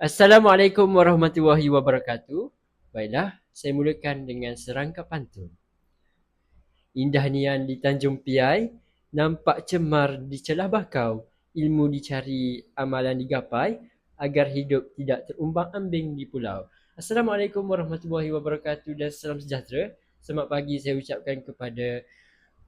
Assalamualaikum warahmatullahi wabarakatuh. Baiklah, saya mulakan dengan serangkap pantun. Indah nian di Tanjung Piai, nampak cemar di celah bakau, ilmu dicari, amalan digapai, agar hidup tidak terumbang-ambing di pulau. Assalamualaikum warahmatullahi wabarakatuh dan salam sejahtera. Selamat pagi saya ucapkan kepada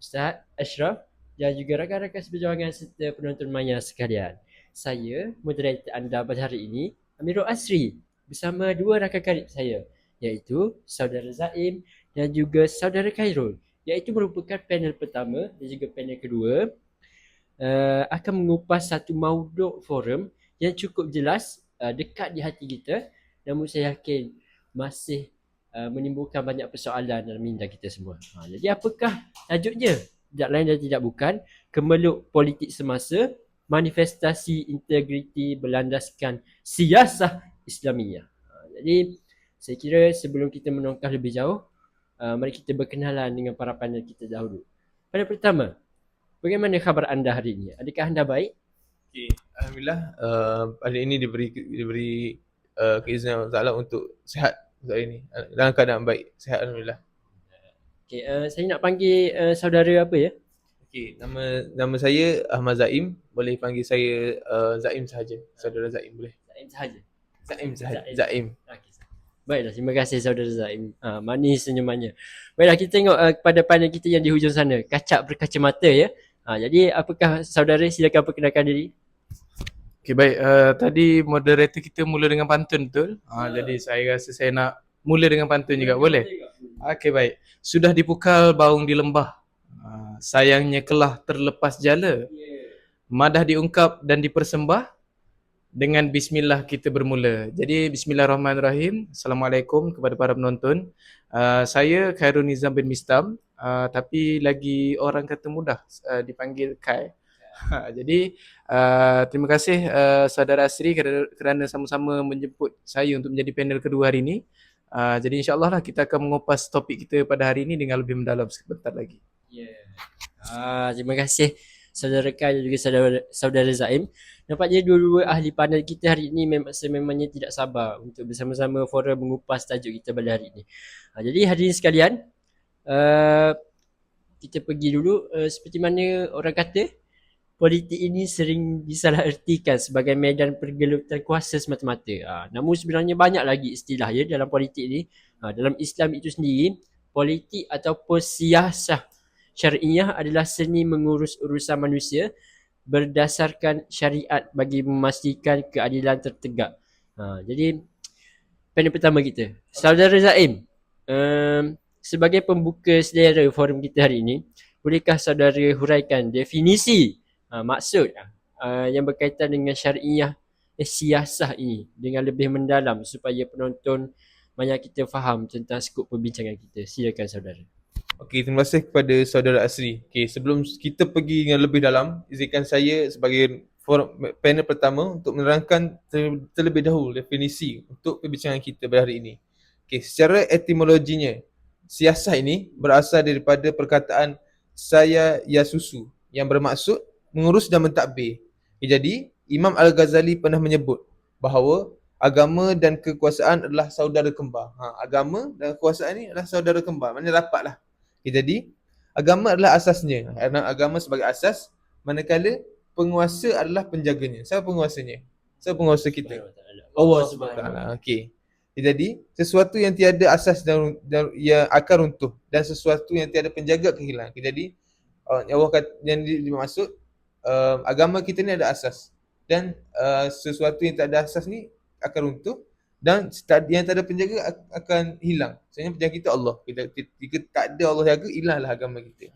Ustaz Ashraf dan juga rakan-rakan seperjuangan serta penonton maya sekalian. Saya, moderator anda pada hari ini, Amirul Asri, bersama dua rakan karib saya, iaitu Saudara Zaim dan juga Saudara Khairul, iaitu merupakan panel pertama dan juga panel kedua, akan mengupas satu mauduk forum yang cukup jelas, dekat di hati kita, namun saya yakin masih menimbulkan banyak persoalan dalam minda kita semua. Jadi apakah tajuknya? Tidak lain dan tidak bukan Kemeluk Politik Semasa, Manifestasi Integriti Berlandaskan Siasah Islamiyah. Jadi saya kira sebelum kita menongkah lebih jauh, mari kita berkenalan dengan para panel kita dahulu. Pada pertama, bagaimana khabar anda hari ini? Adakah anda baik? Okay. Alhamdulillah, hari ini diberi keizinan Allah Ta'ala untuk sihat hari ini. Dalam keadaan baik, sihat Alhamdulillah. Okay, saya nak panggil saudara apa ya? Okay, nama saya Ahmad Zaim. Boleh panggil saya Zaim sahaja. Saudara Zaim boleh. Zaim sahaja. Zaim sahaja. Zaim. Okay. Baiklah, terima kasih saudara Zaim. Manis senyumannya. Baiklah, kita tengok kepada panel kita yang di hujung sana. Kacak berkacamata ya. Jadi apakah saudara silakan perkenalkan diri. Okay, baik. Tadi moderator kita mula dengan pantun, betul? Jadi saya rasa saya nak mula dengan pantun juga, boleh? Okay, baik. Sudah dipukal baung di lembah, sayangnya kelah terlepas jala. Madah diungkap dan dipersembah, dengan bismillah kita bermula. Jadi bismillahirrahmanirrahim. Assalamualaikum kepada para penonton. Saya Khairul Nizam bin Mistam, tapi lagi orang kata mudah dipanggil Kai. Jadi terima kasih saudara Asri kerana sama-sama menjemput saya untuk menjadi panel kedua hari ini. Jadi insyaAllah lah kita akan mengupas topik kita pada hari ini dengan lebih mendalam sebentar lagi. Terima kasih saudara Kai dan juga saudara Zaim. Nampaknya dua-dua ahli panel kita hari ini sememangnya tidak sabar untuk bersama-sama forum mengupas tajuk kita pada hari ini. Jadi hadirin sekalian, kita pergi dulu. Seperti mana orang kata, politik ini sering disalahertikan sebagai medan pergelutan kuasa semata-mata. Namun sebenarnya banyak lagi istilah ya dalam politik ini. Dalam Islam itu sendiri, politik ataupun siasah syariah adalah seni mengurus urusan manusia berdasarkan syariat bagi memastikan keadilan tertegak. Jadi panel pertama kita, Saudara Zaim, sebagai pembuka selera forum kita hari ini, bolehkah saudara huraikan definisi maksud yang berkaitan dengan syariah siasah ini dengan lebih mendalam supaya penonton banyak kita faham tentang skop perbincangan kita. Silakan saudara. Okey, terima kasih kepada saudara Asri. Okey, sebelum kita pergi yang lebih dalam, izinkan saya sebagai panel pertama untuk menerangkan terlebih dahulu definisi untuk perbincangan kita pada hari ini. Okey, secara etimologinya, siasah ini berasal daripada perkataan saya yasusu yang bermaksud mengurus dan mentadbir. Jadi, Imam Al-Ghazali pernah menyebut bahawa agama dan kekuasaan adalah saudara kembar. Agama dan kekuasaan ini adalah saudara kembar, maknanya rapatlah. Jadi, agama adalah asasnya. Agama sebagai asas, manakala penguasa adalah penjaganya. Siapa penguasanya? Siapa penguasa kita? Allah SWT. Okey. Jadi, sesuatu yang tiada asas dan ia akan runtuh, dan sesuatu yang tiada penjaga akan hilang. Jadi, Allah kata, yang dimaksud agama kita ni ada asas, dan sesuatu yang tak ada asas ni akan runtuh, dan yang tak ada penjaga akan hilang. Sebenarnya penjaga kita Allah. Jika tak ada Allah jaga, hilanglah agama kita.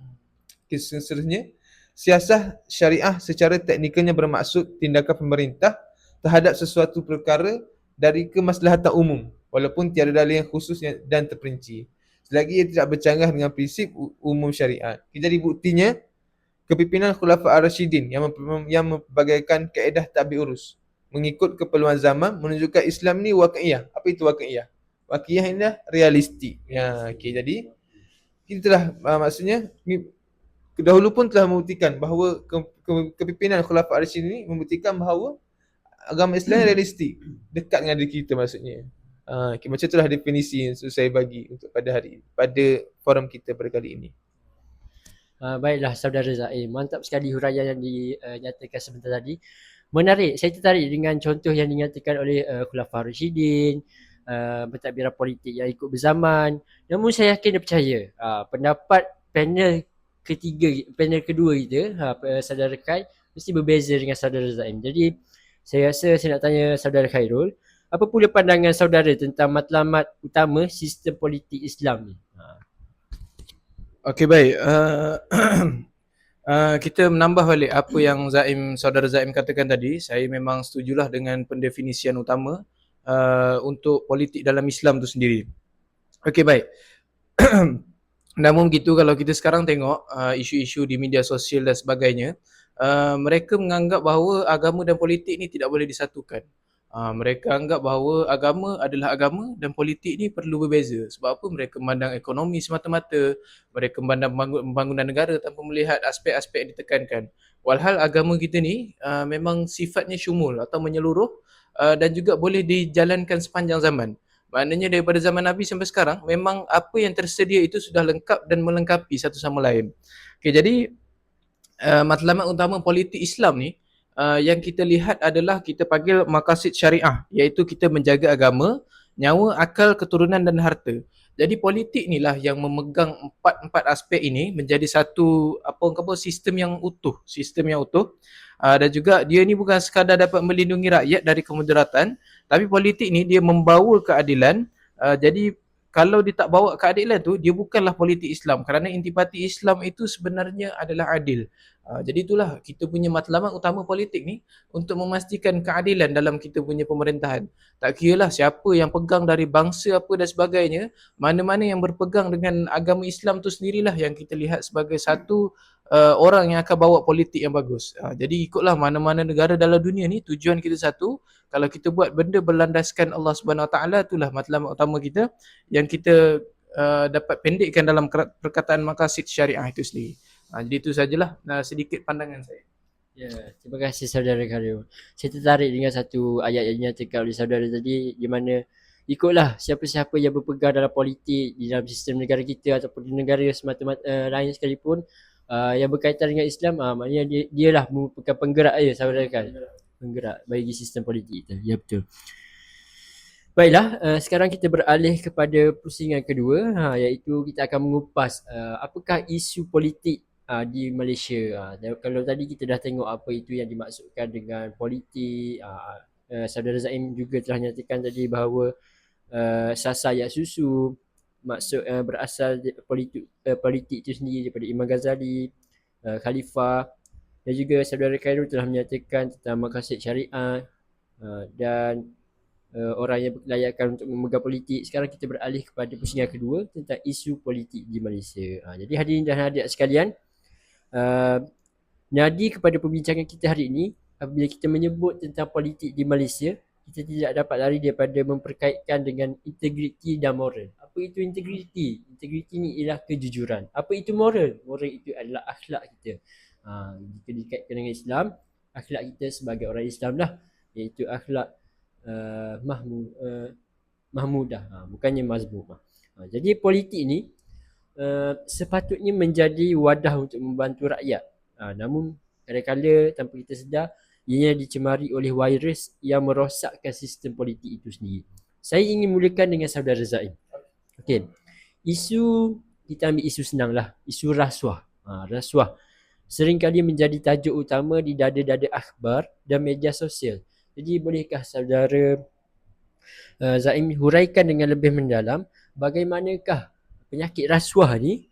Seterusnya, siasah syariah secara teknikalnya bermaksud tindakan pemerintah terhadap sesuatu perkara dari kemaslahatan umum, walaupun tiada dalil yang khusus dan terperinci, selagi ia tidak bercanggah dengan prinsip umum syariat. Jadi buktinya, kepimpinan Khulafa Ar-Rasyidin yang membagaikan kaedah tadbir urus mengikut keperluan zaman menunjukkan Islam ni waqiah. Apa itu waqiah? Waqiah ini dah realistik. Okey, jadi kita telah maksudnya dahulu pun telah membuktikan bahawa kepimpinan Khulafa Ar-Rasyidin ini membuktikan bahawa agama Islam realistik, dekat dengan diri kita maksudnya. Okay, macam itulah definisi yang saya bagi untuk pada forum kita pada kali ini. Baiklah saudara Zaim, mantap sekali huraian yang dinyatakan sebentar tadi. Menarik, saya tertarik dengan contoh yang dinyatakan oleh Khulafaur Rasyidin, pentadbiran politik yang ikut berzaman. Namun saya yakin dan percaya pendapat panel kedua kita, saudara Kai, mesti berbeza dengan saudara Zaim. Jadi saya rasa saya nak tanya saudara Khairul, apa pula pandangan saudara tentang matlamat utama sistem politik Islam ni? Okey, baik. Kita menambah balik apa yang saudara Zaim katakan tadi. Saya memang setujulah dengan pendefinisian utama untuk politik dalam Islam tu sendiri. Okey, baik. Namun begitu, kalau kita sekarang tengok isu-isu di media sosial dan sebagainya, mereka menganggap bahawa agama dan politik ni tidak boleh disatukan. Mereka anggap bahawa agama adalah agama dan politik ni perlu berbeza. Sebab apa? Mereka memandang ekonomi semata-mata, mereka memandang pembangunan negara tanpa melihat aspek-aspek yang ditekankan. Walhal agama kita ni memang sifatnya syumul atau menyeluruh dan juga boleh dijalankan sepanjang zaman. Maknanya daripada zaman Nabi sampai sekarang, memang apa yang tersedia itu sudah lengkap dan melengkapi satu sama lain. Okay, jadi matlamat utama politik Islam ni yang kita lihat adalah kita panggil maqasid syariah, iaitu kita menjaga agama, nyawa, akal, keturunan dan harta. Jadi politik inilah yang memegang empat aspek ini menjadi satu sistem yang utuh, dan juga dia ni bukan sekadar dapat melindungi rakyat dari kemudaratan, tapi politik ni dia membawa keadilan. Jadi kalau dia tak bawa keadilan tu, dia bukanlah politik Islam, kerana intipati Islam itu sebenarnya adalah adil. Jadi itulah kita punya matlamat utama politik ni, untuk memastikan keadilan dalam kita punya pemerintahan. Tak kiralah siapa yang pegang dari bangsa apa dan sebagainya, mana-mana yang berpegang dengan agama Islam tu sendirilah yang kita lihat sebagai satu orang yang akan bawa politik yang bagus. Jadi ikutlah mana-mana negara dalam dunia ni, tujuan kita satu. Kalau kita buat benda berlandaskan Allah Subhanahu Wa Taala, itulah matlamat utama kita yang kita dapat pendekkan dalam perkataan maqasid syariah itu sendiri. Jadi itu sajalah sedikit pandangan saya. Ya, terima kasih saudara Khairul. Saya tertarik dengan satu ayat yang dinyatakan oleh saudara tadi, di mana ikutlah siapa-siapa yang berpegang dalam politik di dalam sistem negara kita ataupun di negara semata-mata lain sekalipun yang berkaitan dengan Islam, maknanya dialah merupakan penggerak saudara kan. Penggerak bagi sistem politik kita. Ya, betul. Baiklah, sekarang kita beralih kepada pusingan kedua, iaitu kita akan mengupas apakah isu politik di Malaysia. Kalau tadi kita dah tengok apa itu yang dimaksudkan dengan politik, saudara Zaim juga telah nyatakan tadi bahawa Sasa Ayat Susu maksud berasal politik itu sendiri daripada Imam Ghazali, Khalifah, dan juga saudara Khairul telah menyatakan tentang maqasid syariah dan orang yang berkelayakan untuk memegang politik. Sekarang kita beralih kepada pusingan kedua tentang isu politik di Malaysia. Jadi hadirin dan hadirat sekalian, nadi kepada perbincangan kita hari ini, apabila kita menyebut tentang politik di Malaysia, kita tidak dapat lari daripada memperkaitkan dengan integriti dan moral. Apa itu integriti? Integriti ni ialah kejujuran. Apa itu moral? Moral itu adalah akhlak kita. Jika dikaitkan dengan Islam, akhlak kita sebagai orang Islam lah, iaitu akhlak mahmudah, bukannya mazmumah. Jadi politik ni sepatutnya menjadi wadah untuk membantu rakyat. Namun kadang-kadang tanpa kita sedar, ianya dicemari oleh virus yang merosakkan sistem politik itu sendiri. Saya ingin mulakan dengan saudara Zaim. Okey. Kita ambil isu senang lah, isu rasuah. Rasuah seringkali menjadi tajuk utama di dada-dada akhbar dan media sosial. Jadi bolehkah saudara Zaim huraikan dengan lebih mendalam bagaimanakah penyakit rasuah ni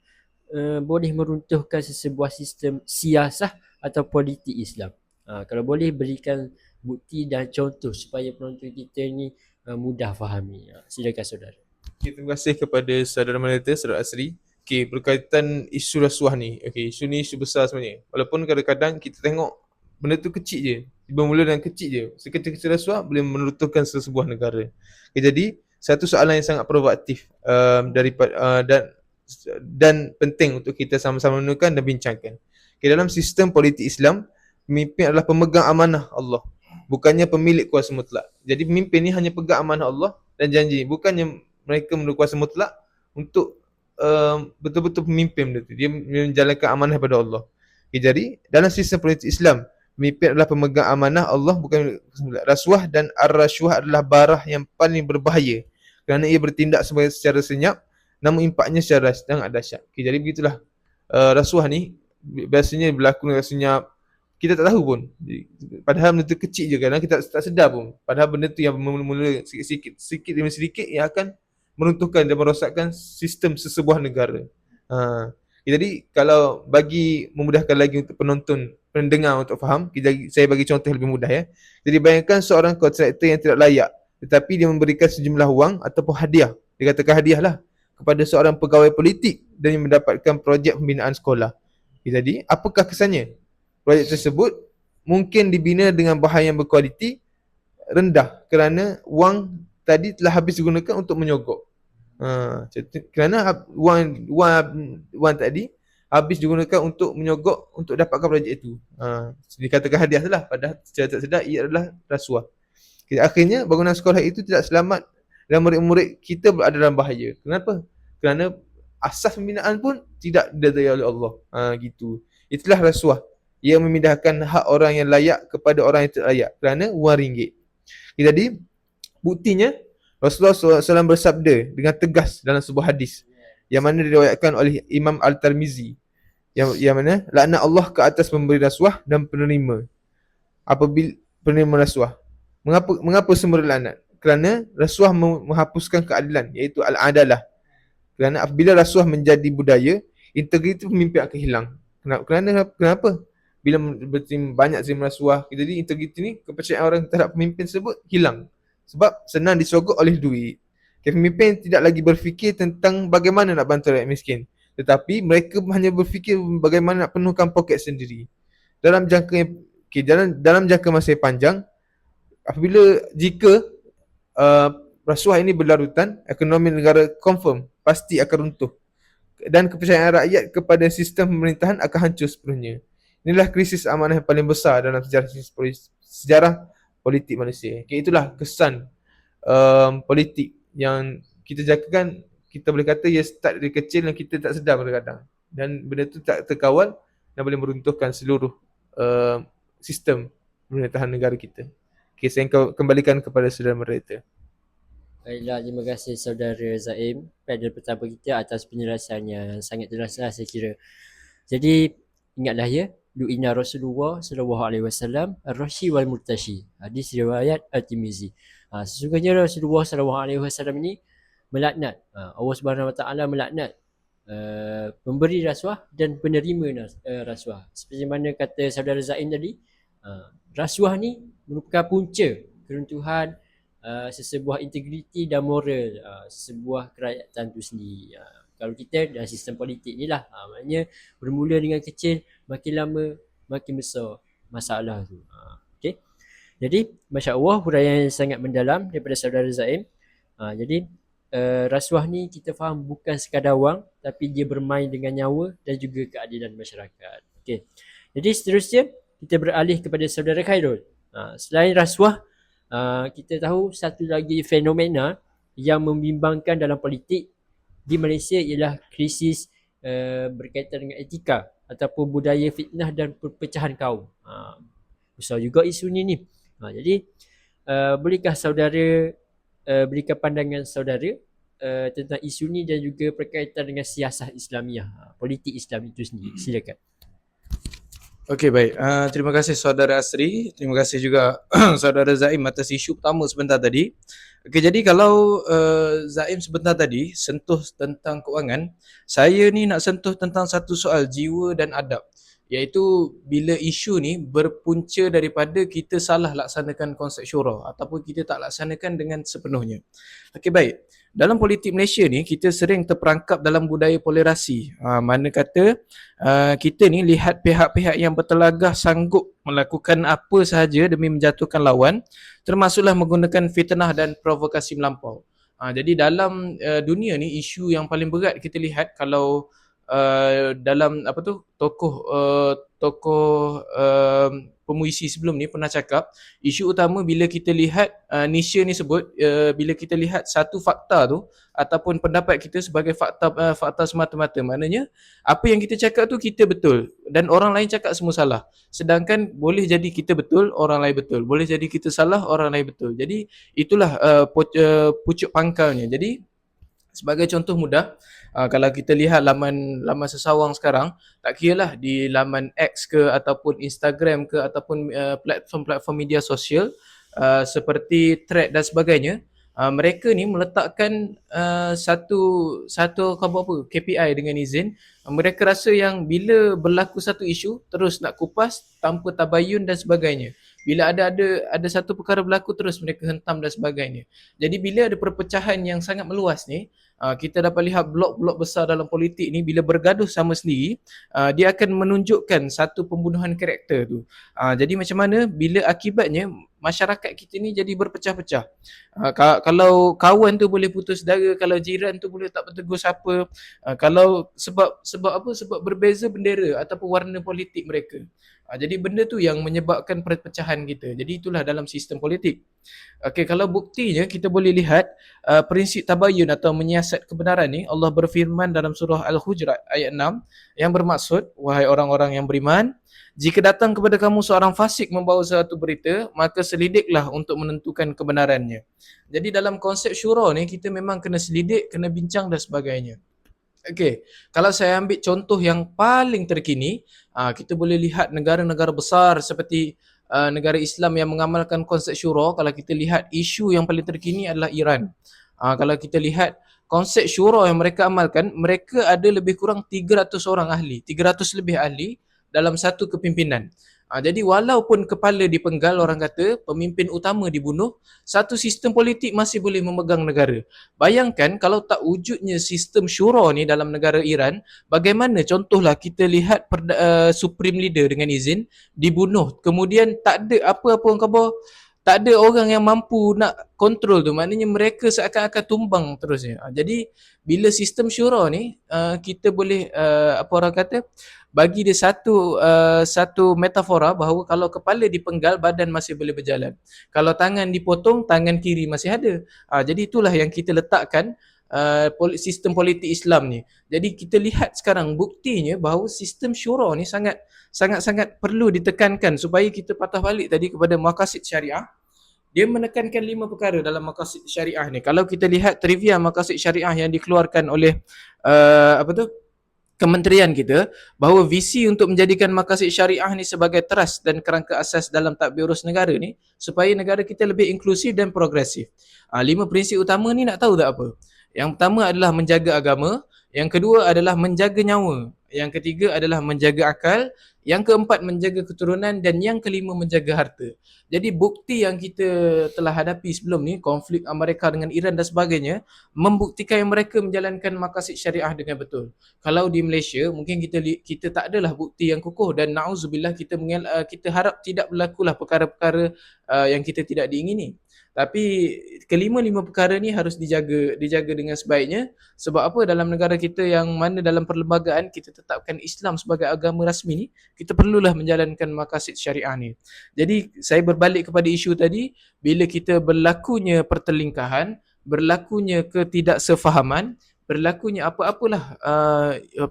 boleh meruntuhkan sesebuah sistem siasah atau politik Islam? Kalau boleh berikan bukti dan contoh supaya penonton kita ni mudah fahami. Silakan saudara. Okay, terima kasih kepada saudara moderator, saudara Asri. Okay, berkaitan isu rasuah ni. Okay, isu ni isu besar sebenarnya. Walaupun kadang-kadang kita tengok benda tu kecil je. Bermula dengan kecil je. Sekecil-kecil rasuah boleh meruntuhkan sesebuah negara. Okay, jadi satu soalan yang sangat provokatif dan penting untuk kita sama-sama renungkan dan bincangkan. Okay, dalam sistem politik Islam, pemimpin adalah pemegang amanah Allah. bukannya pemilik kuasa mutlak. Jadi pemimpin ni hanya pegang amanah Allah dan janji, bukannya mereka berkuasa mutlak untuk betul-betul pemimpin benda tu. Dia menjalankan amanah kepada Allah. Jadi dalam sistem politik Islam, pemimpin adalah pemegang amanah Allah, bukan rasuah, dan ar-rasuah adalah barah yang paling berbahaya kerana ia bertindak secara senyap namun impaknya secara sangat dahsyat. Jadi begitulah rasuah ni biasanya berlaku dengan senyap. Kita tak tahu pun. Padahal benda tu kecil je, kadang kita tak sedar pun. Padahal benda tu yang mula-mula sikit demi sedikit yang akan meruntuhkan dan merosakkan sistem sesebuah negara. Jadi kalau bagi memudahkan lagi untuk pendengar untuk faham, saya bagi contoh lebih mudah ya. Jadi bayangkan seorang kontraktor yang tidak layak, tetapi dia memberikan sejumlah wang ataupun hadiah, dia katakan hadiah lah, kepada seorang pegawai politik dan yang mendapatkan projek pembinaan sekolah. Jadi apakah kesannya? Projek tersebut mungkin dibina dengan bahan yang berkualiti rendah kerana wang tadi telah habis digunakan untuk menyogok. Kerana wang tadi habis digunakan untuk menyogok untuk dapatkan projek itu. Dikatakan hadiah lah, padahal secara tak sedar ia adalah rasuah. Akhirnya bangunan sekolah itu tidak selamat dan murid-murid kita berada dalam bahaya. Kenapa? Kerana asas pembinaan pun tidak didedai oleh Allah. Gitu. Itulah rasuah. Ia memindahkan hak orang yang layak kepada orang yang tidak layak kerana wang ringgit. Jadi buktinya Rasulullah SAW bersabda dengan tegas dalam sebuah hadis yang mana diriwayatkan oleh Imam Al-Tirmizi, yang mana laknat Allah ke atas pemberi rasuah dan penerima apabila penerima rasuah. Mengapa semua laknat? Kerana rasuah menghapuskan keadilan, iaitu al-adalah. Kerana apabila rasuah menjadi budaya, integriti pemimpin akan hilang. Kenapa? Bila banyak terima rasuah, jadi integriti ni, kepercayaan orang terhadap pemimpin tersebut hilang. Sebab senang disogok oleh duit. Pemimpin tidak lagi berfikir tentang bagaimana nak bantu rakyat miskin, tetapi mereka hanya berfikir bagaimana nak penuhkan poket sendiri. Dalam jangka masa yang panjang, jika rasuah ini berlarutan, ekonomi negara confirm pasti akan runtuh dan kepercayaan rakyat kepada sistem pemerintahan akan hancur sepenuhnya. Inilah krisis amanah yang paling besar dalam sejarah politik manusia. Itulah kesan politik yang kita jangkakan. Kita boleh kata ia start dari kecil dan kita tak sedar kadang-kadang, dan benda tu tak terkawal dan boleh meruntuhkan seluruh sistem pemerintahan negara kita. Saya kembalikan kepada saudara moderator. Baiklah, terima kasih saudara Zaim, panel pertama kita, atas penjelasannya yang sangat jelas lah saya kira. Jadi ingatlah ya, lu'ina Rasulullah SAW ar-rashi wal murtashi. Hadis riwayat At-Tirmizi. Sesungguhnya Rasulullah SAW ini melaknat, Allah Subhanahu Wa Taala melaknat pemberi rasuah dan penerima rasuah. Seperti mana kata saudara Zaim tadi, rasuah ni merupakan punca keruntuhan sesebuah integriti dan moral sesebuah kerakyatan itu sendiri. Kalau kita dalam sistem politik ni lah, maknanya bermula dengan kecil, makin lama makin besar masalah tu. Okay. Jadi Masya Allah, huraian yang sangat mendalam daripada saudara Zaim. Jadi rasuah ni kita faham bukan sekadar wang, tapi dia bermain dengan nyawa dan juga keadilan masyarakat. Okay. Jadi seterusnya kita beralih kepada saudara Khairul. Selain rasuah, kita tahu satu lagi fenomena yang membimbangkan dalam politik di Malaysia ialah krisis berkaitan dengan etika ataupun budaya fitnah dan perpecahan kaum. Besar juga isu ni. Jadi bolehkah saudara berikan pandangan saudara tentang isu ni dan juga berkaitan dengan siasah Islamiah, politik Islam itu sendiri. Silakan. Okey, baik. Terima kasih saudara Asri. Terima kasih juga saudara Zaim atas isu pertama sebentar tadi. Okey, jadi kalau Zaim sebentar tadi sentuh tentang keuangan, saya ni nak sentuh tentang satu soal jiwa dan adab. Iaitu bila isu ni berpunca daripada kita salah laksanakan konsep syura ataupun kita tak laksanakan dengan sepenuhnya. Okey, baik. Dalam politik Malaysia ni kita sering terperangkap dalam budaya polerasi. Mana kata kita ni lihat pihak-pihak yang bertelagah sanggup melakukan apa sahaja demi menjatuhkan lawan, termasuklah menggunakan fitnah dan provokasi melampau. Jadi dalam dunia ni isu yang paling berat kita lihat kalau dalam tokoh tokoh pemuisi sebelum ni pernah cakap, isu utama bila kita lihat Nietzsche ni sebut, bila kita lihat satu fakta tu ataupun pendapat kita sebagai fakta semata-mata, maknanya apa yang kita cakap tu kita betul dan orang lain cakap semua salah. Sedangkan boleh jadi kita betul, orang lain betul. Boleh jadi kita salah, orang lain betul. Jadi itulah pucuk pangkalnya. Jadi sebagai contoh mudah, kalau kita lihat laman sesawang sekarang, tak kiralah di laman X ke ataupun Instagram ke ataupun platform-platform media sosial seperti Thread dan sebagainya, mereka ni meletakkan satu KPI dengan izin. Mereka rasa yang bila berlaku satu isu terus nak kupas tanpa tabayun dan sebagainya. Bila ada satu perkara berlaku terus mereka hentam dan sebagainya. Jadi bila ada perpecahan yang sangat meluas ni, kita dapat lihat blok-blok besar dalam politik ni bila bergaduh sama sendiri, dia akan menunjukkan satu pembunuhan karakter tu. Jadi macam mana bila akibatnya masyarakat kita ni jadi berpecah-pecah. Kalau kawan tu boleh putus saudara, kalau jiran tu boleh tak bertegur siapa, kalau sebab berbeza bendera ataupun warna politik mereka. Jadi benda tu yang menyebabkan perpecahan kita. Jadi itulah dalam sistem politik. Okey, kalau buktinya kita boleh lihat prinsip tabayun atau menyiasat kebenaran ni, Allah berfirman dalam surah Al-Hujurat ayat 6 yang bermaksud, wahai orang-orang yang beriman, jika datang kepada kamu seorang fasik membawa suatu berita, maka selidiklah untuk menentukan kebenarannya. Jadi dalam konsep syura ni kita memang kena selidik, kena bincang dan sebagainya. Okey, kalau saya ambil contoh yang paling terkini, kita boleh lihat negara-negara besar seperti negara Islam yang mengamalkan konsep syura. Kalau kita lihat isu yang paling terkini adalah Iran. Kalau kita lihat konsep syura yang mereka amalkan, mereka ada lebih kurang 300 orang ahli, 300 lebih ahli dalam satu kepimpinan. Jadi walaupun kepala dipenggal, orang kata pemimpin utama dibunuh, satu sistem politik masih boleh memegang negara. Bayangkan kalau tak wujudnya sistem syura ni dalam negara Iran, bagaimana contohlah kita lihat supreme leader dengan izin dibunuh, kemudian tak ada apa-apa orang khabar, tak ada orang yang mampu nak kontrol tu, maknanya mereka seakan-akan tumbang terusnya. Jadi bila sistem syura ni kita boleh apa orang kata, bagi dia satu metafora bahawa kalau kepala dipenggal, badan masih boleh berjalan. Kalau tangan dipotong, tangan kiri masih ada. Jadi itulah yang kita letakkan sistem politik Islam ni. Jadi kita lihat sekarang buktinya bahawa sistem syura ni sangat perlu ditekankan supaya kita patah balik tadi kepada maqasid syariah. Dia menekankan 5 perkara dalam maqasid syariah ni. Kalau kita lihat trivia maqasid syariah yang dikeluarkan oleh kementerian kita, bahawa visi untuk menjadikan maqasid syariah ni sebagai teras dan kerangka asas dalam tadbir urus negara ni supaya negara kita lebih inklusif dan progresif. 5 prinsip utama ni nak tahu tak apa? Yang pertama adalah menjaga agama, yang kedua adalah menjaga nyawa, yang ketiga adalah menjaga akal, yang keempat menjaga keturunan, dan yang kelima menjaga harta. Jadi bukti yang kita telah hadapi sebelum ni, konflik Amerika dengan Iran dan sebagainya, membuktikan mereka menjalankan maqasid syariah dengan betul. Kalau di Malaysia mungkin kita tak adalah bukti yang kukuh, dan na'udzubillah kita harap tidak berlakulah perkara-perkara yang kita tidak diingini. Tapi kelima-lima perkara ni harus dijaga dengan sebaiknya. Sebab apa? Dalam negara kita yang mana dalam perlembagaan kita tetapkan Islam sebagai agama rasmi ni, kita perlulah menjalankan maqasid syariah ni. Jadi saya berbalik kepada isu tadi, bila kita berlakunya pertelingkahan, berlakunya ketidaksefahaman, berlakunya apa-apalah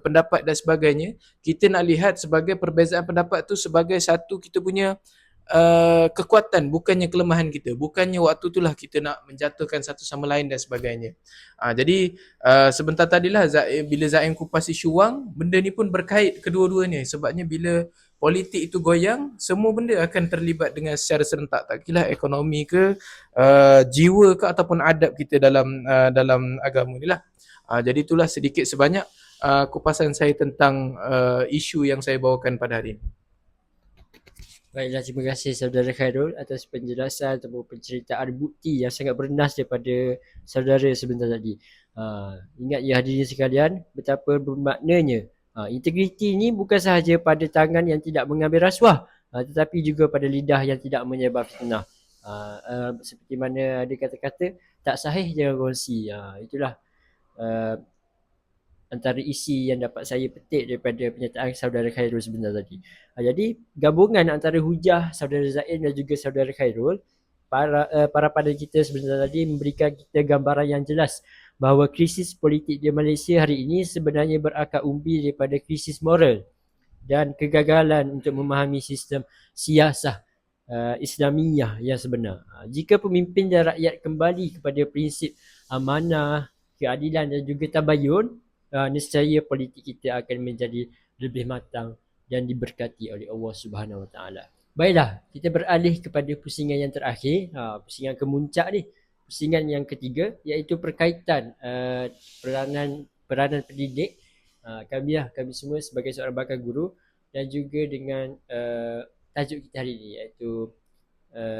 pendapat dan sebagainya, kita nak lihat sebagai perbezaan pendapat tu sebagai satu kita punya kekuatan, bukannya kelemahan kita. Bukannya waktu itulah kita nak menjatuhkan satu sama lain dan sebagainya. Jadi sebentar tadilah bila Zaim kupas isu wang, benda ni pun berkait kedua-duanya. Sebabnya bila politik itu goyang, semua benda akan terlibat dengan secara serentak. Tak kira ekonomi ke, jiwa ke ataupun adab kita dalam agama ni lah. Jadi itulah sedikit sebanyak kupasan saya tentang isu yang saya bawakan pada hari ini. Baiklah, terima kasih saudara Khairul atas penjelasan ataupun penceritaan bukti yang sangat bernas daripada saudara sebentar tadi. Ingat ya hadirin sekalian, betapa bermaknanya integriti ni bukan sahaja pada tangan yang tidak mengambil rasuah, tetapi juga pada lidah yang tidak menyebar fitnah. Seperti mana ada kata-kata, tak sahih jangan kongsi. Itulah antara isi yang dapat saya petik daripada pernyataan saudara Khairul sebentar tadi. Jadi gabungan antara hujah saudara Zaim dan juga saudara Khairul, para pada kita sebentar tadi memberikan kita gambaran yang jelas bahawa krisis politik di Malaysia hari ini sebenarnya berakar umbi daripada krisis moral dan kegagalan untuk memahami sistem siasah Islamiyah yang sebenar. Jika pemimpin dan rakyat kembali kepada prinsip amanah, keadilan dan juga tabayun, nescaya politik kita akan menjadi lebih matang dan diberkati oleh Allah Subhanahu Wa Taala. Baiklah, kita beralih kepada pusingan yang terakhir, pusingan kemuncak ni. Pusingan yang ketiga iaitu berkaitan peranan pendidik. Kami semua sebagai seorang bakal guru dan juga dengan tajuk kita hari ini iaitu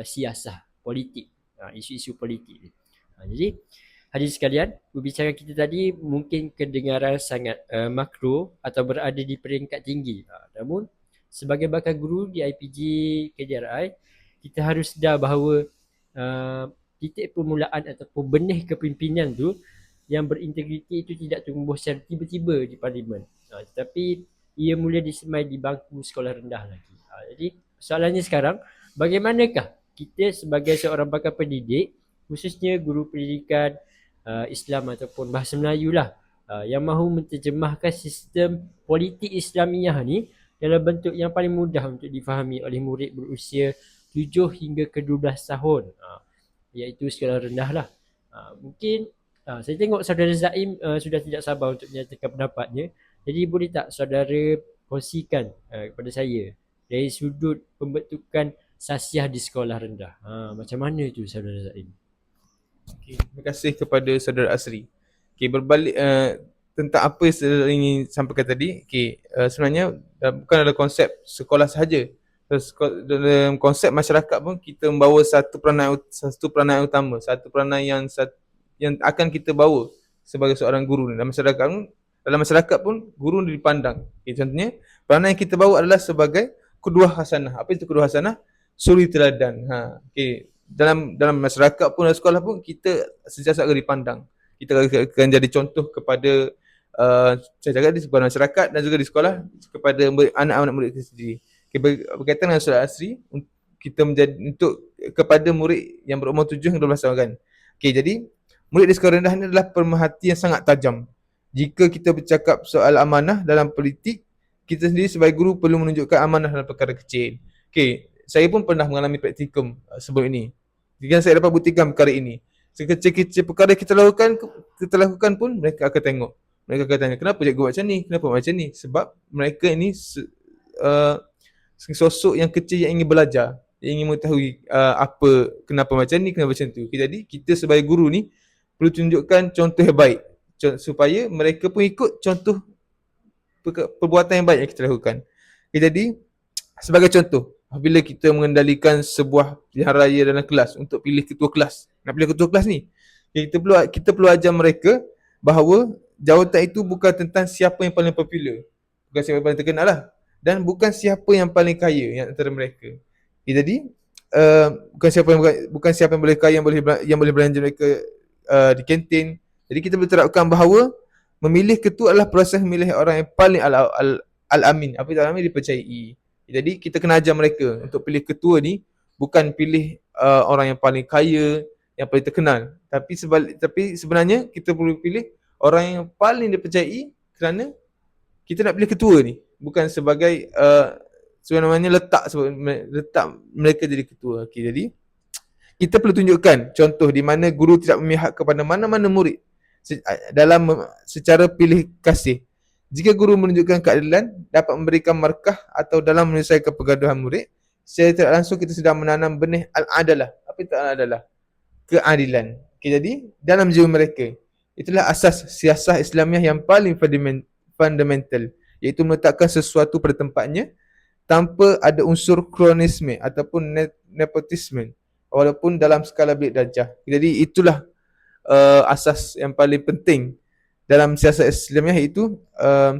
siasah politik, isu-isu politik ni. Jadi hadirin sekalian, berbicara kita tadi mungkin kedengaran sangat makro atau berada di peringkat tinggi. Namun sebagai bakal guru di IPG KDRI, kita harus sedar bahawa titik permulaan ataupun benih kepimpinan tu yang berintegriti itu tidak tumbuh secara tiba-tiba di parlimen, tetapi ia mula disemai di bangku sekolah rendah lagi. Jadi soalannya sekarang, bagaimanakah kita sebagai seorang bakal pendidik, khususnya guru pendidikan Islam ataupun bahasa Melayu lah, yang mahu menterjemahkan sistem politik Islamiah ni dalam bentuk yang paling mudah untuk difahami oleh murid berusia 7 hingga ke 12 tahun, iaitu sekolah rendah lah. Mungkin saya tengok saudara Zaim sudah tidak sabar untuk menyatakan pendapatnya. Jadi boleh tak saudara kongsikan kepada saya dari sudut pembentukan sasiah di sekolah rendah, macam mana itu saudara Zaim? Okay, terima kasih kepada saudara Asri. Okay, berbalik tentang apa yang saya ingin sampaikan tadi. Okay, sebenarnya bukan dalam konsep sekolah sahaja. Dalam konsep masyarakat pun kita membawa satu peranan utama, satu peranan yang akan kita bawa sebagai seorang guru. Dalam masyarakat pun guru dipandang. Okay, contohnya peranan yang kita bawa adalah sebagai qudwah hasanah. Apa itu qudwah hasanah? Suri teladan. Okay. Dalam masyarakat pun, dalam sekolah pun, kita sentiasa akan dipandang. Kita akan jadi contoh kepada saya cakap di sebuah masyarakat dan juga di sekolah kepada anak-anak murid kita sendiri. Okay, berkaitan dengan saudara Asri, kita menjadi kepada murid yang berumur 7 hingga 12 tahun kan. Okay, jadi murid di sekolah rendah ini adalah pemerhati yang sangat tajam. Jika kita bercakap soal amanah dalam politik, kita sendiri sebagai guru perlu menunjukkan amanah dalam perkara kecil. Okay, saya pun pernah mengalami praktikum sebelum ini. Jika saya dapat buktikan perkara ini, sekecil-kecil perkara kita lakukan pun mereka akan tengok. Mereka akan tanya, kenapa cikgu buat macam ni? Kenapa macam ni? Sebab mereka ini sosok yang kecil yang ingin belajar, yang ingin mengetahui kenapa macam ni, kenapa macam tu. Okay, jadi kita sebagai guru ni perlu tunjukkan contoh yang baik supaya mereka pun ikut contoh perbuatan yang baik yang kita lakukan. Okay, jadi sebagai contoh, apabila kita mengendalikan sebuah pilihan raya dalam kelas untuk pilih ketua kelas, nak pilih ketua kelas ni, kita perlu ajar mereka bahawa jawatan itu bukan tentang siapa yang paling popular, bukan siapa yang paling terkenal lah, dan bukan siapa yang paling kaya yang antara mereka. Okay, jadi bukan siapa yang boleh kaya yang boleh belanja mereka di kantin. Jadi kita boleh terapkan bahawa memilih ketua adalah proses memilih orang yang paling al-amin. Apa itu al-amin? Dipercayai. Jadi kita kena ajar mereka untuk pilih ketua ni bukan pilih orang yang paling kaya, yang paling terkenal, tapi sebenarnya kita perlu pilih orang yang paling dipercayai kerana kita nak pilih ketua ni bukan sebagai sebenarnya letak mereka jadi ketua. Okay, jadi kita perlu tunjukkan contoh di mana guru tidak memihak kepada mana-mana murid secara pilih kasih. Jika guru menunjukkan keadilan, dapat memberikan markah atau dalam menyelesaikan pergaduhan murid, secara tidak langsung kita sedang menanam benih al-adalah. Apa itu al-adalah? Keadilan. Okay, jadi dalam jiwa mereka, itulah asas siasah Islamiah yang paling fundamental, iaitu meletakkan sesuatu pada tempatnya tanpa ada unsur kronisme ataupun nepotisme, walaupun dalam skala bilik darjah. Jadi itulah asas yang paling penting dalam siasat Islamiah, iaitu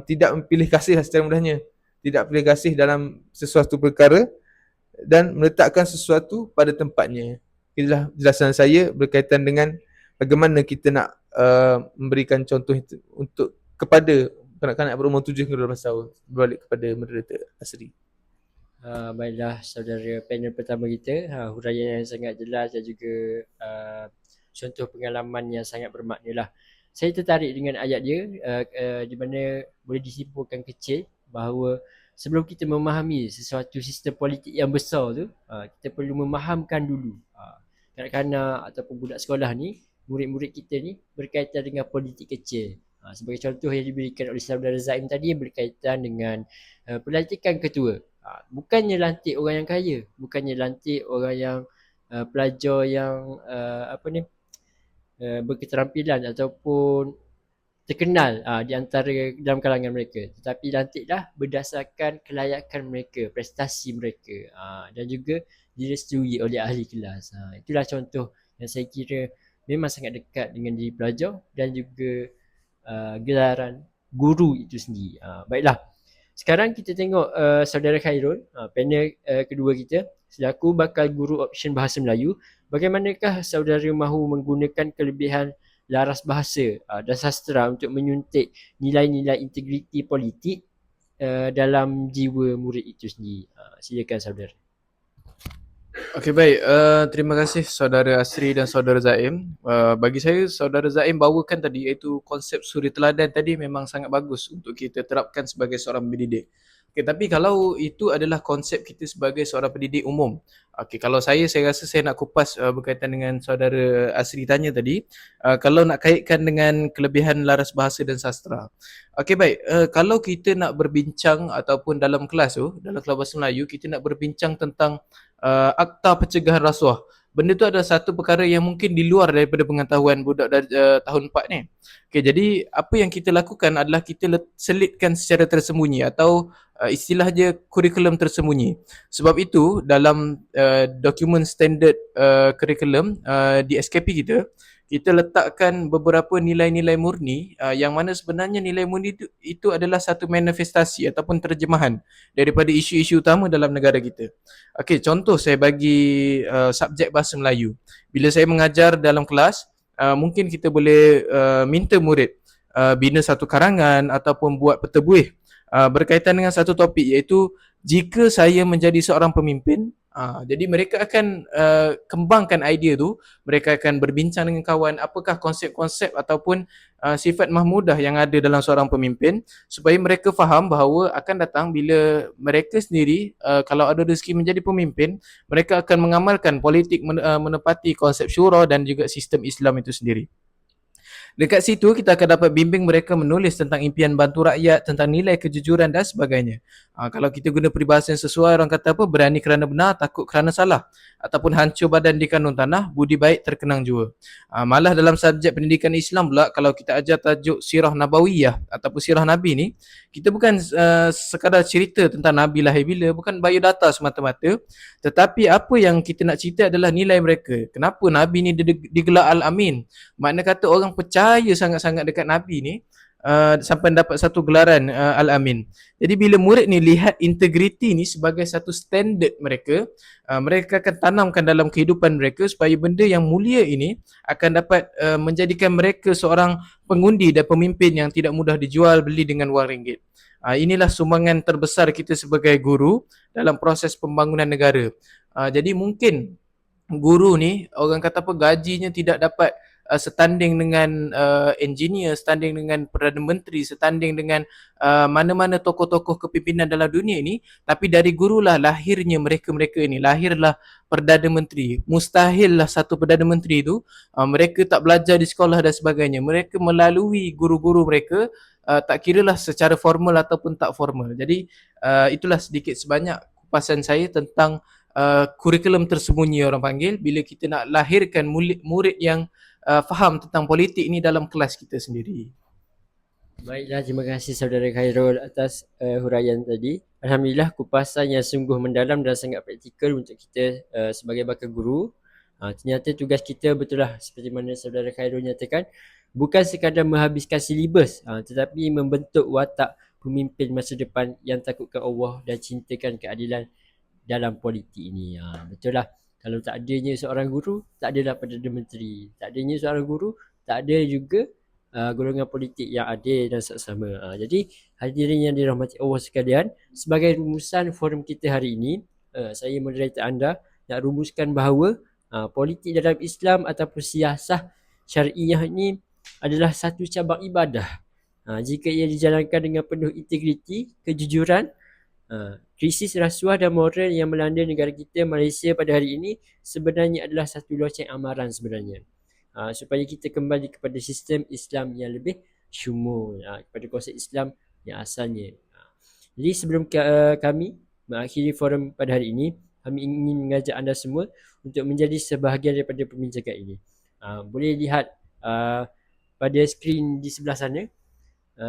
tidak memilih kasih secara mudahnya, tidak pilih kasih dalam sesuatu perkara dan meletakkan sesuatu pada tempatnya. Itulah jelasan saya berkaitan dengan bagaimana kita nak memberikan contoh itu untuk kepada kanak-kanak berumur 7 hingga 12 tahun. Berbalik kepada Moderator Asri. Baiklah saudara panel pertama kita, huraian yang sangat jelas dan juga contoh pengalaman yang sangat bermakna lah. Saya tertarik dengan ayat dia di mana boleh disimpulkan kecil bahawa sebelum kita memahami sesuatu sistem politik yang besar tu, kita perlu memahamkan dulu kanak-kanak ataupun budak sekolah ni, murid-murid kita ni berkaitan dengan politik kecil. Sebagai contoh yang diberikan oleh saudara Zaim tadi yang berkaitan dengan pelantikan ketua. Bukannya lantik orang yang kaya, bukannya lantik orang yang pelajar yang berketerampilan ataupun terkenal di antara dalam kalangan mereka, tetapi lantiklah berdasarkan kelayakan mereka, prestasi mereka dan juga direstui oleh ahli kelas. Itulah contoh yang saya kira memang sangat dekat dengan diri pelajar dan juga gelaran guru itu sendiri. Baiklah, sekarang kita tengok saudara Khairul, panel kedua kita selaku bakal guru option bahasa Melayu. Bagaimanakah saudara mahu menggunakan kelebihan laras bahasa dan sastra untuk menyuntik nilai-nilai integriti politik dalam jiwa murid itu sendiri? Silakan saudara. Okey baik, terima kasih saudara Asri dan saudara Zaim. Bagi saya saudara Zaim bawakan tadi iaitu konsep suri teladan tadi memang sangat bagus untuk kita terapkan sebagai seorang pendidik. Okey, tapi kalau itu adalah konsep kita sebagai seorang pendidik umum. Okey, kalau saya rasa saya nak kupas berkaitan dengan saudara Asri tanya tadi, kalau nak kaitkan dengan kelebihan laras bahasa dan sastra. Okey baik, kalau kita nak berbincang ataupun dalam kelas bahasa Melayu kita nak berbincang tentang Akta Pencegahan Rasuah. Benda tu adalah satu perkara yang mungkin di luar daripada pengetahuan budak dari tahun 4 ni. Okey, jadi apa yang kita lakukan adalah kita selitkan secara tersembunyi atau istilah dia kurikulum tersembunyi. Sebab itu dalam dokumen standard kurikulum di SKP kita letakkan beberapa nilai-nilai murni yang mana sebenarnya nilai murni itu adalah satu manifestasi ataupun terjemahan daripada isu-isu utama dalam negara kita. Okey, contoh saya bagi subjek bahasa Melayu. Bila saya mengajar dalam kelas, mungkin kita boleh minta murid bina satu karangan ataupun buat peta buih berkaitan dengan satu topik iaitu jika saya menjadi seorang pemimpin. Jadi mereka akan kembangkan idea tu, mereka akan berbincang dengan kawan apakah konsep-konsep ataupun sifat mahmudah yang ada dalam seorang pemimpin supaya mereka faham bahawa akan datang bila mereka sendiri kalau ada rezeki menjadi pemimpin, mereka akan mengamalkan politik menepati konsep syura dan juga sistem Islam itu sendiri. Dekat situ kita akan dapat bimbing mereka menulis tentang impian bantu rakyat, tentang nilai kejujuran dan sebagainya. Kalau kita guna peribahasa yang sesuai, orang kata apa? Berani kerana benar, takut kerana salah. Ataupun hancur badan di kandung tanah, budi baik terkenang jua. Malah dalam subjek pendidikan Islam pula, kalau kita ajar tajuk Sirah Nabawiyah ataupun Sirah Nabi ni, kita bukan sekadar cerita tentang Nabi lahir bila, bukan biodata semata-mata, tetapi apa yang kita nak cerita adalah nilai mereka. Kenapa Nabi ni digelar Al-Amin? Makna kata orang percaya sangat-sangat dekat Nabi ni sampai dapat satu gelaran Al-Amin. Jadi bila murid ni lihat integriti ni sebagai satu standard mereka, mereka akan tanamkan dalam kehidupan mereka supaya benda yang mulia ini akan dapat menjadikan mereka seorang pengundi dan pemimpin yang tidak mudah dijual beli dengan wang ringgit. Inilah sumbangan terbesar kita sebagai guru dalam proses pembangunan negara. Jadi mungkin guru ni orang kata apa, gajinya tidak dapat setanding dengan engineer, setanding dengan Perdana Menteri, setanding dengan mana-mana tokoh-tokoh kepimpinan dalam dunia ini, tapi dari gurulah lahirnya mereka-mereka ini, lahirlah Perdana Menteri. Mustahillah satu Perdana Menteri itu mereka tak belajar di sekolah dan sebagainya. Mereka melalui guru-guru mereka, tak kiralah secara formal ataupun tak formal. Jadi itulah sedikit sebanyak kupasan saya tentang kurikulum tersembunyi orang panggil bila kita nak lahirkan murid yang faham tentang politik ni dalam kelas kita sendiri. Baiklah, terima kasih saudara Khairul atas huraian tadi. Alhamdulillah, kupasan yang sungguh mendalam dan sangat praktikal untuk kita sebagai bakal guru. Ternyata tugas kita betul lah seperti mana saudara Khairul nyatakan, bukan sekadar menghabiskan silibus, tetapi membentuk watak pemimpin masa depan yang takutkan Allah dan cintakan keadilan dalam politik ini. Betul lah. Kalau tak adanya seorang guru, tak adalah Perdana Menteri. Tak adanya seorang guru, tak ada juga golongan politik yang adil dan saksama. Jadi hadirin yang dirahmati Allah sekalian, sebagai rumusan forum kita hari ini, saya moderator anda nak rumuskan bahawa politik dalam Islam ataupun siasah syariah ini adalah satu cabang ibadah. Jika ia dijalankan dengan penuh integriti, kejujuran, krisis rasuah dan moral yang melanda negara kita Malaysia pada hari ini sebenarnya adalah satu loceng amaran sebenarnya. Supaya kita kembali kepada sistem Islam yang lebih syumul, kepada konsep Islam yang asalnya. Jadi sebelum kami mengakhiri forum pada hari ini, kami ingin mengajak anda semua untuk menjadi sebahagian daripada perbincangan ini. Boleh lihat pada skrin di sebelah sana,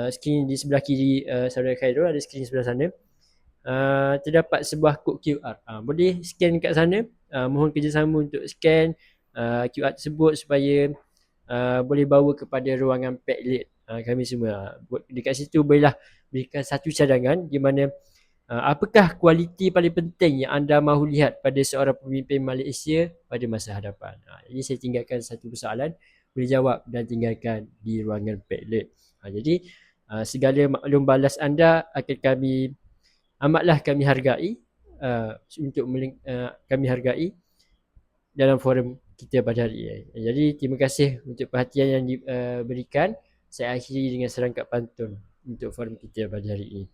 skrin di sebelah kiri saudara Khairul, ada skrin sebelah sana. Terdapat sebuah kod QR. Boleh scan kat sana. Mohon kerjasama untuk scan QR tersebut supaya boleh bawa kepada ruangan Padlet kami semua. Dekat situ bolehlah berikan satu cadangan di mana apakah kualiti paling penting yang anda mahu lihat pada seorang pemimpin Malaysia pada masa hadapan. Jadi saya tinggalkan satu persoalan, boleh jawab dan tinggalkan di ruangan Padlet. Jadi segala maklum balas anda akan kami amatlah kami hargai kami hargai dalam forum kita pada hari ini. Jadi terima kasih untuk perhatian yang diberikan. Saya akhiri dengan serangkap pantun untuk forum kita pada hari ini.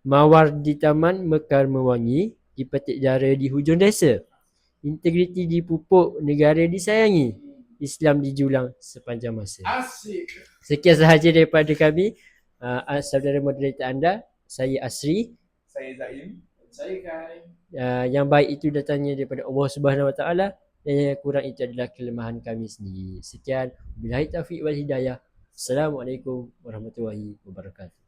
Mawar di taman, mekar mewangi, dipetik dara di hujung desa. Integriti dipupuk, negara disayangi. Islam dijulang sepanjang masa. Asik. Sekian sahaja daripada kami. Saudara moderator anda, saya Asri. Saya Zaim. Saya Kai. Yang baik itu datangnya daripada Allah Subhanahu Wa Taala dan yang kurang itu adalah kelemahan kami sendiri. Sekian, billahi taufiq wal hidayah. Assalamualaikum warahmatullahi wabarakatuh.